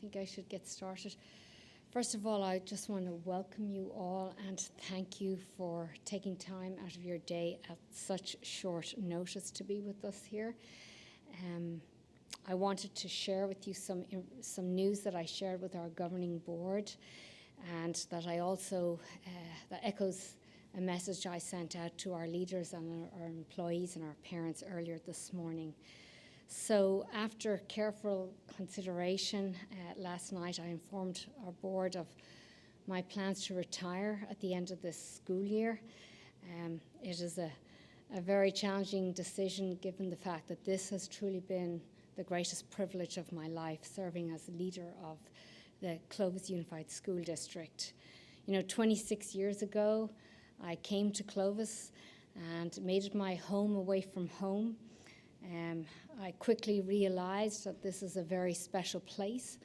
think I should get started. First of all, I just want to welcome you all and thank you for taking time out of your day at such short notice to be with us here. I wanted to share with you some news that I shared with our governing board, and that I also that echoes a message I sent out to our leaders and our employees and our parents earlier this morning. So after careful consideration, last night I informed our board of my plans to retire at the end of this school year. It is a very challenging decision given the fact that this has truly been the greatest privilege of my life, serving as leader of the Clovis Unified School District. 26 years ago, I came to Clovis and made it my home away from home. I quickly realized that this is a very special place,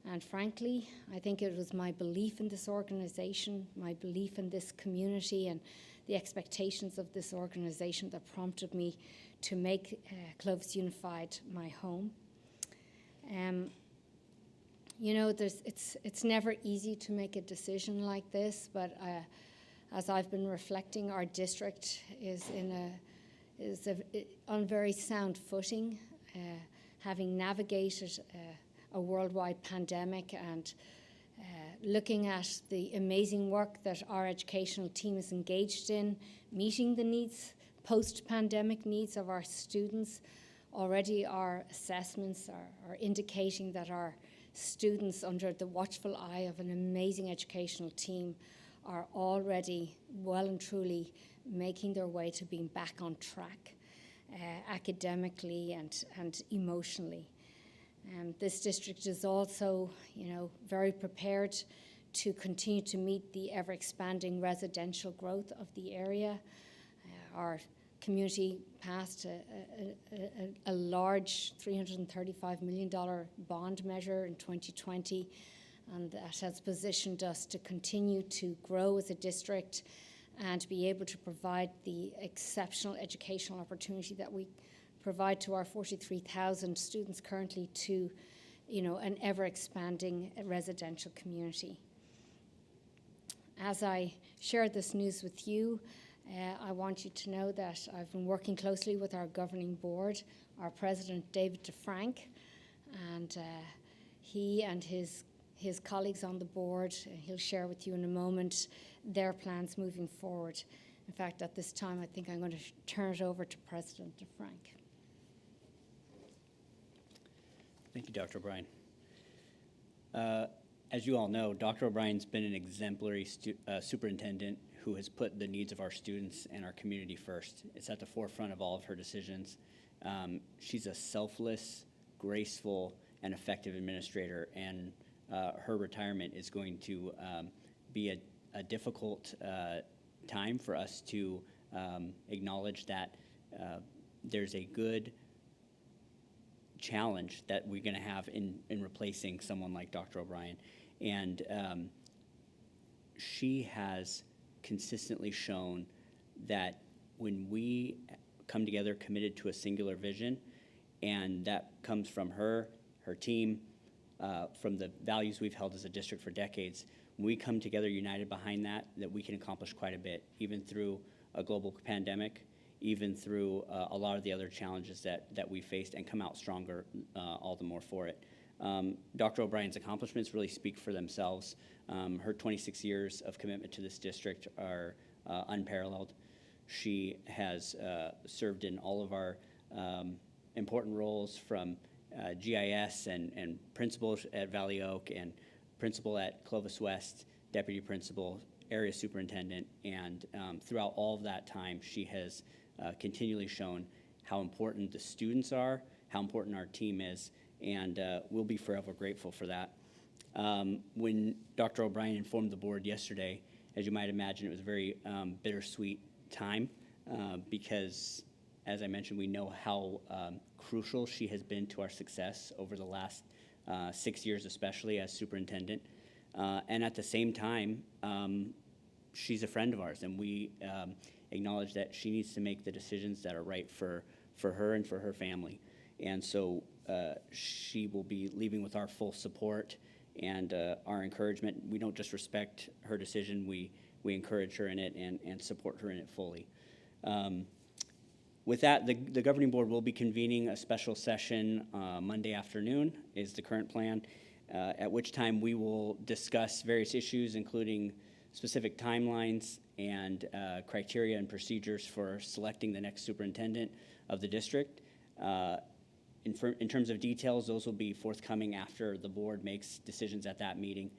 and frankly, I think it was my belief in this organization, my belief in this community, and the expectations of this organization that prompted me to make Clovis Unified my home. It's never easy to make a decision like this, but as I've been reflecting, our district is on very sound footing, having navigated a worldwide pandemic and looking at the amazing work that our educational team is engaged in, meeting the needs, post-pandemic needs of our students. Already our assessments are indicating that our students, under the watchful eye of an amazing educational team, are already well and truly making their way to being back on track academically and emotionally. This district is also, very prepared to continue to meet the ever-expanding residential growth of the area. Our community passed a large $335 million bond measure in 2020, and that has positioned us to continue to grow as a district and be able to provide the exceptional educational opportunity that we provide to our 43,000 students currently to, an ever-expanding residential community. As I share this news with you, I want you to know that I've been working closely with our governing board, our president, David DeFrank, and he and his colleagues on the board, he'll share with you in a moment their plans moving forward. In fact, at this time, I think I'm going to turn it over to President DeFrank. Thank you, Dr. O'Brien. As you all know, Dr. O'Brien's been an exemplary superintendent who has put the needs of our students and our community first. It's at the forefront of all of her decisions. She's a selfless, graceful, and effective administrator, and her retirement is going to be a difficult time for us to acknowledge that there's a good challenge that we're going to have in replacing someone like Dr. O'Brien. And she has consistently shown that when we come together committed to a singular vision, and that comes from her team, from the values we've held as a district for decades, when we come together united behind that we can accomplish quite a bit, even through a global pandemic, even through a lot of the other challenges that we faced, and come out stronger all the more for it. Dr. O'Brien's accomplishments really speak for themselves. Her 26 years of commitment to this district are unparalleled. She has served in all of our important roles, from GIS and principal at Valley Oak, and principal at Clovis West, deputy principal, area superintendent, and throughout all of that time, she has continually shown how important the students are, how important our team is, and we'll be forever grateful for that. When Dr. O'Brien informed the board yesterday, as you might imagine, it was a very bittersweet time because, as I mentioned, we know how crucial she has been to our success over the last 6 years, especially as superintendent. And at the same time, she's a friend of ours, and we acknowledge that she needs to make the decisions that are right for her and for her family. And so she will be leaving with our full support and our encouragement. We don't just respect her decision, we encourage her in it and support her in it fully. With that, the governing board will be convening a special session Monday afternoon is the current plan, at which time we will discuss various issues, including specific timelines and criteria and procedures for selecting the next superintendent of the district. In terms of details, those will be forthcoming after the board makes decisions at that meeting.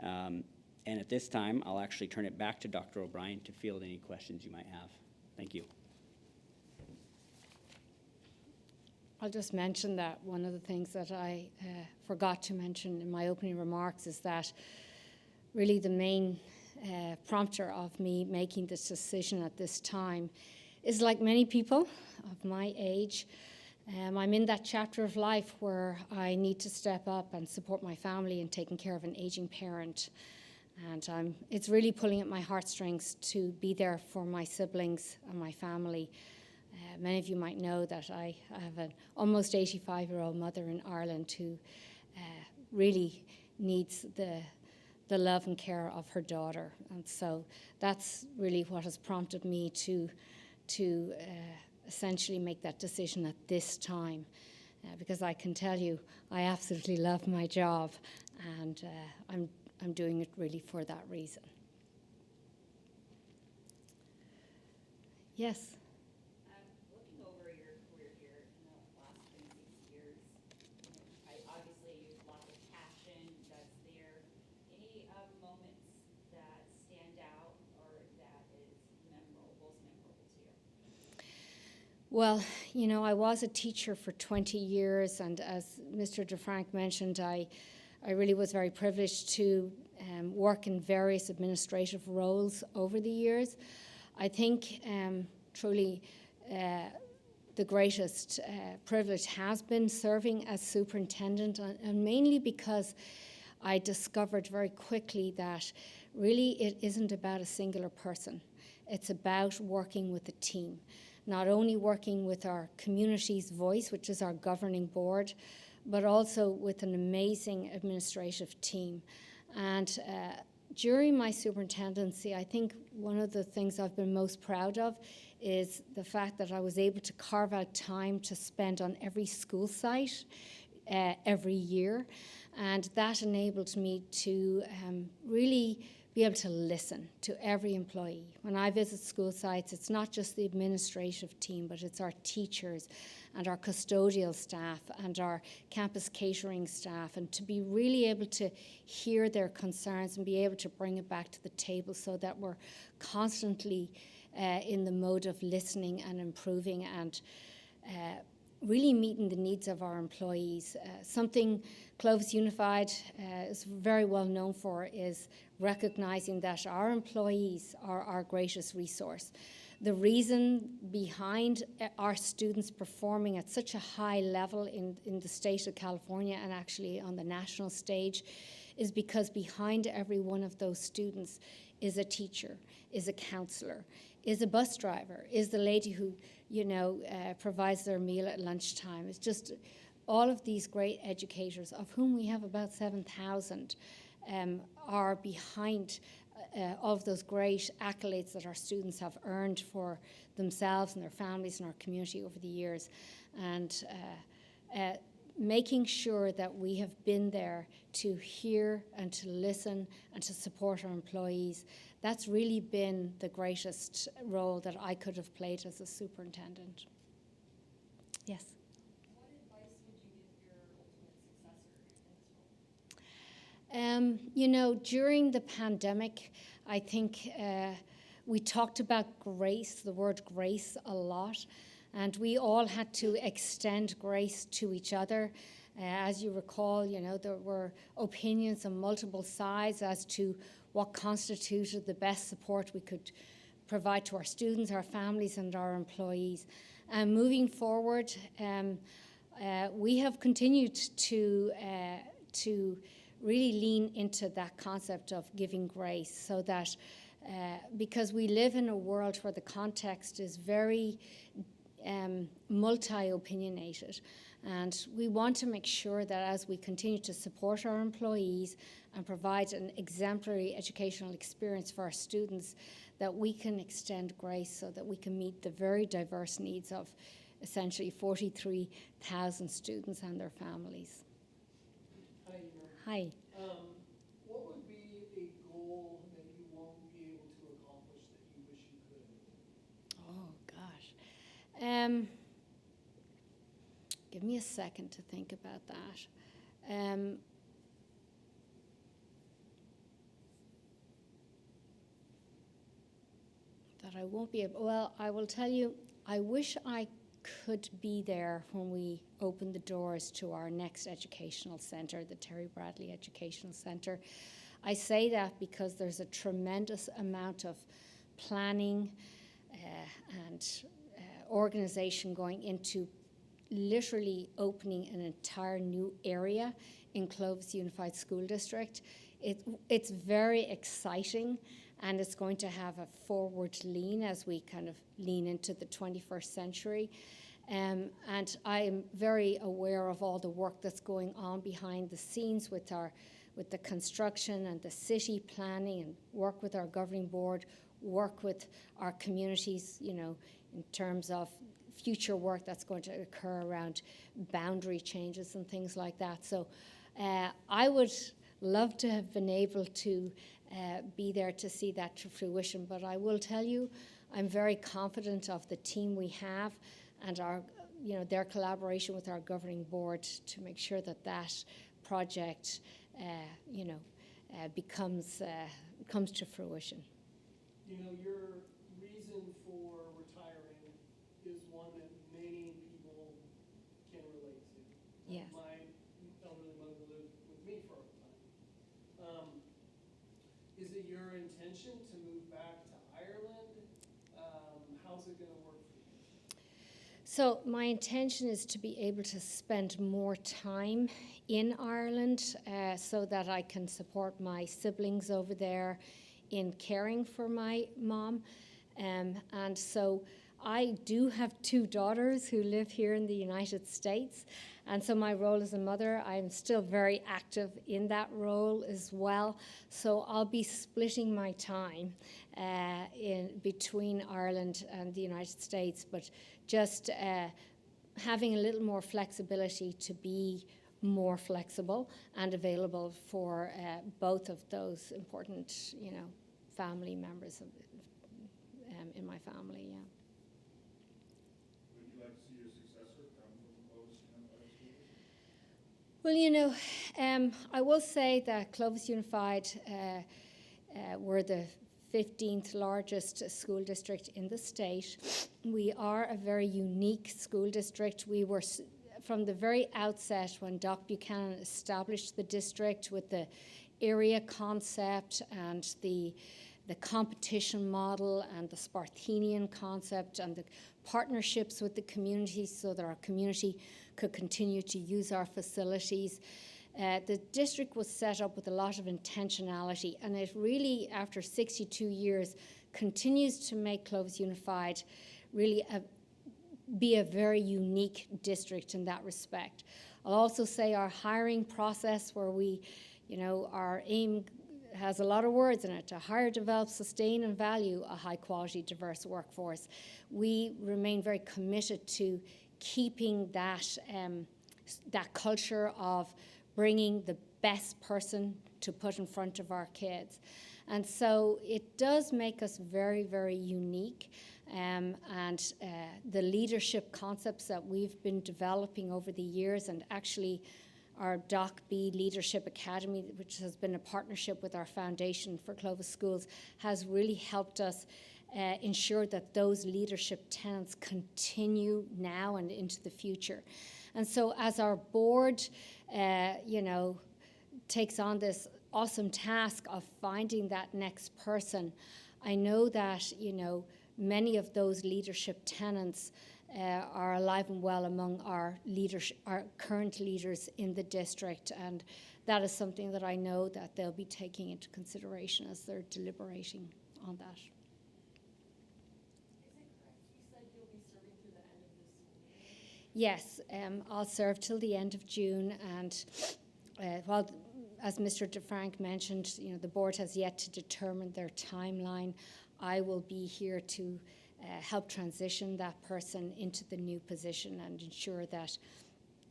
And at this time, I'll actually turn it back to Dr. O'Brien to field any questions you might have. Thank you. I'll just mention that one of the things that I forgot to mention in my opening remarks is that really the main prompter of me making this decision at this time is, like many people of my age, I'm in that chapter of life where I need to step up and support my family in taking care of an aging parent. And it's really pulling at my heartstrings to be there for my siblings and my family. Many of you might know that I have an almost 85-year-old mother in Ireland who really needs the love and care of her daughter. And so that's really what has prompted me to essentially make that decision at this time. Because I can tell you, I absolutely love my job, and I'm doing it really for that reason. Yes? Looking over your career here in the last 26 years, obviously you have lots of passion that's there. Any moments that stand out or that is most memorable to you? Well, I was a teacher for 20 years, and as Mr. DeFrank mentioned, I really was very privileged to work in various administrative roles over the years. I think truly the greatest privilege has been serving as superintendent, and mainly because I discovered very quickly that really it isn't about a singular person. It's about working with a team, not only working with our community's voice, which is our governing board, but also with an amazing administrative team. And during my superintendency, I think one of the things I've been most proud of is the fact that I was able to carve out time to spend on every school site every year. And that enabled me to really be able to listen to every employee. When I visit school sites, it's not just the administrative team, but it's our teachers and our custodial staff and our campus catering staff, and to be really able to hear their concerns and be able to bring it back to the table so that we're constantly in the mode of listening and improving and really meeting the needs of our employees. Something Clovis Unified is very well known for is recognizing that our employees are our greatest resource. The reason behind our students performing at such a high level in the state of California and actually on the national stage is because behind every one of those students is a teacher, is a counselor, is a bus driver, is the lady who provides their meal at lunchtime. It's just all of these great educators, of whom we have about 7,000, are behind all of those great accolades that our students have earned for themselves and their families and our community over the years. And making sure that we have been there to hear and to listen and to support our employees, that's really been the greatest role that I could have played as a superintendent. Yes? What advice would you give your ultimate successor in this role? During the pandemic, I think we talked about grace, the word grace, a lot. And we all had to extend grace to each other. As you recall, there were opinions on multiple sides as to what constituted the best support we could provide to our students, our families, and our employees. And moving forward, we have continued to really lean into that concept of giving grace, so that because we live in a world where the context is very multi-opinionated. And we want to make sure that as we continue to support our employees and provide an exemplary educational experience for our students, that we can extend grace so that we can meet the very diverse needs of essentially 43,000 students and their families. Hi, Ina. Hi. What would be a goal that you won't be able to accomplish that you wish you could? Oh, gosh. Give me a second to think about that. That I won't be able, well, I will tell you, I wish I could be there when we open the doors to our next educational centre, the Terry Bradley Educational Centre. I say that because there's a tremendous amount of planning and organisation going into literally opening an entire new area in Clovis Unified School District. It's very exciting, and it's going to have a forward lean as we kind of lean into the 21st century. And I am very aware of all the work that's going on behind the scenes with the construction and the city planning, and work with our governing board, work with our communities, you know, in terms of future work that's going to occur around boundary changes and things like that. So I would love to have been able to be there to see that to fruition, but I will tell you, I'm very confident of the team we have and our, you know, their collaboration with our governing board to make sure that that project, comes to fruition. You know, your reason for retiring is one that many people can relate to. Yes. My elderly mother lived with me for a time. Is it your intention to move back to Ireland? How's it going to work for you? So my intention is to be able to spend more time in Ireland so that I can support my siblings over there in caring for my mom. And so I do have two daughters who live here in the United States. And so my role as a mother, I'm still very active in that role as well. So I'll be splitting my time in between Ireland and the United States, but just having a little more flexibility to be more flexible and available for both of those important, you know, family members of, in my family, yeah. Would you like to see your successor come from Clovis Unified School? Well, you know, I will say that Clovis Unified were the 15th largest school district in the state. We are a very unique school district. We were, from the very outset, when Doc Buchanan established the district with the area concept and the competition model and the Spartanian concept and the partnerships with the community so that our community could continue to use our facilities. The district was set up with a lot of intentionality, and it really, after 62 years, continues to make Clovis Unified really be a very unique district in that respect. I'll also say our hiring process, where we, you know, our aim has a lot of words in it: to hire, develop, sustain, and value a high-quality, diverse workforce. We remain very committed to keeping that that culture of bringing the best person to put in front of our kids. And so it does make us very, very unique. And the leadership concepts that we've been developing over the years, and actually our Doc B Leadership Academy, which has been a partnership with our Foundation for Clovis Schools, has really helped us ensure that those leadership tenets continue now and into the future. And so as our board, you know, takes on this awesome task of finding that next person, I know that, you know, many of those leadership tenets are alive and well among our current leaders in the district, and that is something that I know that they'll be taking into consideration as they're deliberating on that. Is it correct you said you'll be serving through the end of Yes, I'll serve till the end of June, and while, as Mr. DeFrank mentioned, the board has yet to determine their timeline. I will be here to help transition that person into the new position and ensure that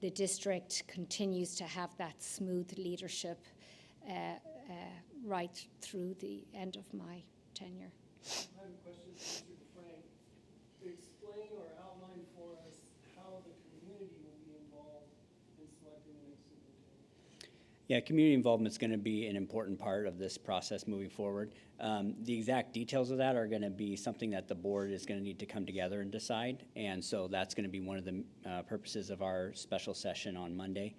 the district continues to have that smooth leadership right through the end of my tenure. I have a question for Mr. DeFrank. Explain or outline for us how the community will be involved in selecting the next superintendent. Yeah, community involvement is going to be an important part of this process moving forward. The exact details of that are going to be something that the board is going to need to come together and decide, and so that's going to be one of the purposes of our special session on Monday.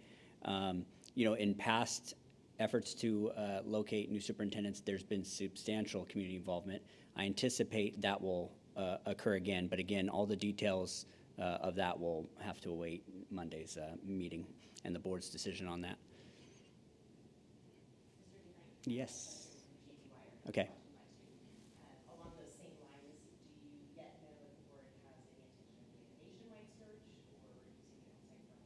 In past efforts to locate new superintendents, there's been substantial community involvement. I anticipate that will occur again, but again, all the details of that will have to await Monday's meeting and the board's decision on that. Yes. Okay. Along those same lines, do you yet know if the board has any intention of doing a nationwide search or using an outside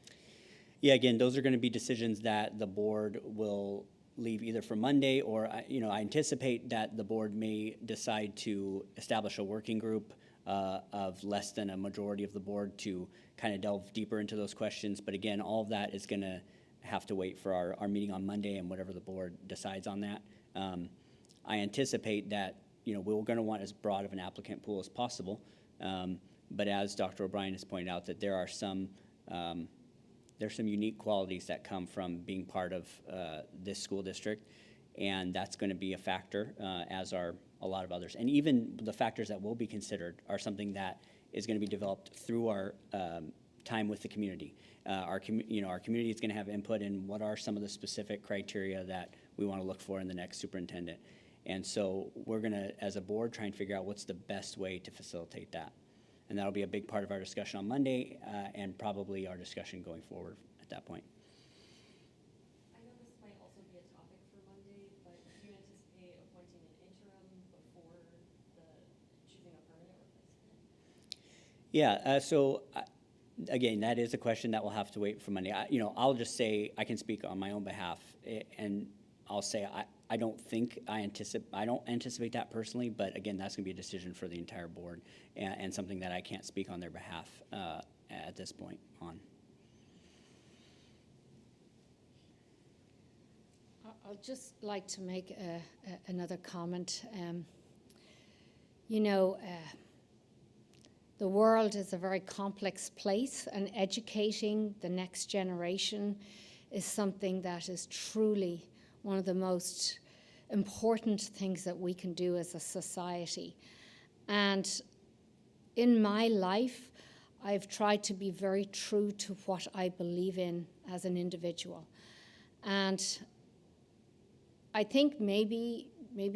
firm? Yeah, again, those are going to be decisions that the board will leave either for Monday, or I anticipate that the board may decide to establish a working group of less than a majority of the board to kind of delve deeper into those questions. But again, all of that is going to have to wait for our meeting on Monday and whatever the board decides on that. I anticipate that we're going to want as broad of an applicant pool as possible, but as Dr. O'Brien has pointed out, that there are some unique qualities that come from being part of this school district, and that's going to be a factor, as are a lot of others. And even the factors that will be considered are something that is going to be developed through our time with the community. Our community is going to have input in what are some of the specific criteria that we want to look for in the next superintendent. And so we're going to, as a board, try and figure out what's the best way to facilitate that. And that'll be a big part of our discussion on Monday, and probably our discussion going forward at that point. I know this might also be a topic for Monday, but do you anticipate appointing an interim before choosing a permanent replacement? Yeah, again, that is a question that will have to wait for Monday. I'll just say, I can speak on my own behalf, and I'll say I don't anticipate that personally, but again, that's going to be a decision for the entire board, and something that I can't speak on their behalf at this point on. I'll just like to make another comment. The world is a very complex place, and educating the next generation is something that is truly one of the most important things that we can do as a society. And in my life, I've tried to be very true to what I believe in as an individual. And I think maybe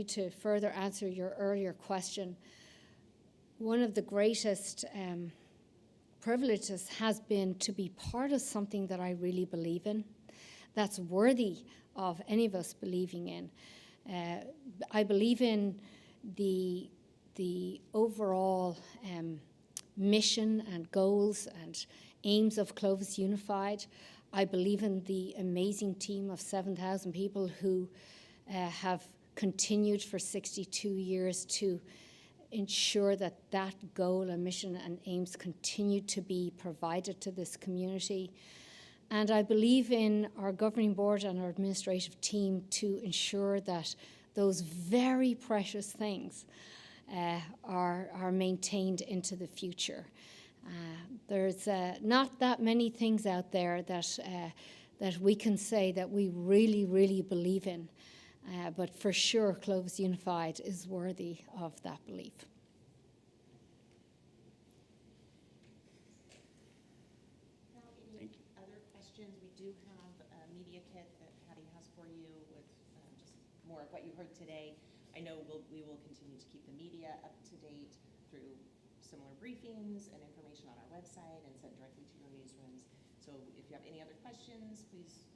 to further answer your earlier question, one of the greatest privileges has been to be part of something that I really believe in, that's worthy of any of us believing in. I believe in the overall mission and goals and aims of Clovis Unified. I believe in the amazing team of 7,000 people who have continued for 62 years to ensure that that goal and mission and aims continue to be provided to this community. And I believe in our governing board and our administrative team to ensure that those very precious things are maintained into the future. There's not that many things out there that we can say that we really, really believe in. But for sure, Clovis Unified is worthy of that belief. Other questions? We do have a media kit that Patty has for you with just more of what you heard today. I know we will continue to keep the media up to date through similar briefings and information on our website and sent directly to your newsrooms. So if you have any other questions, please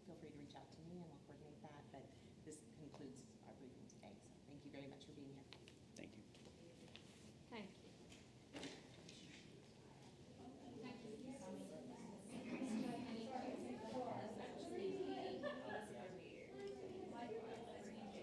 feel free to reach out to me and I'll coordinate that. But this concludes our briefing today. So thank you very much for being here.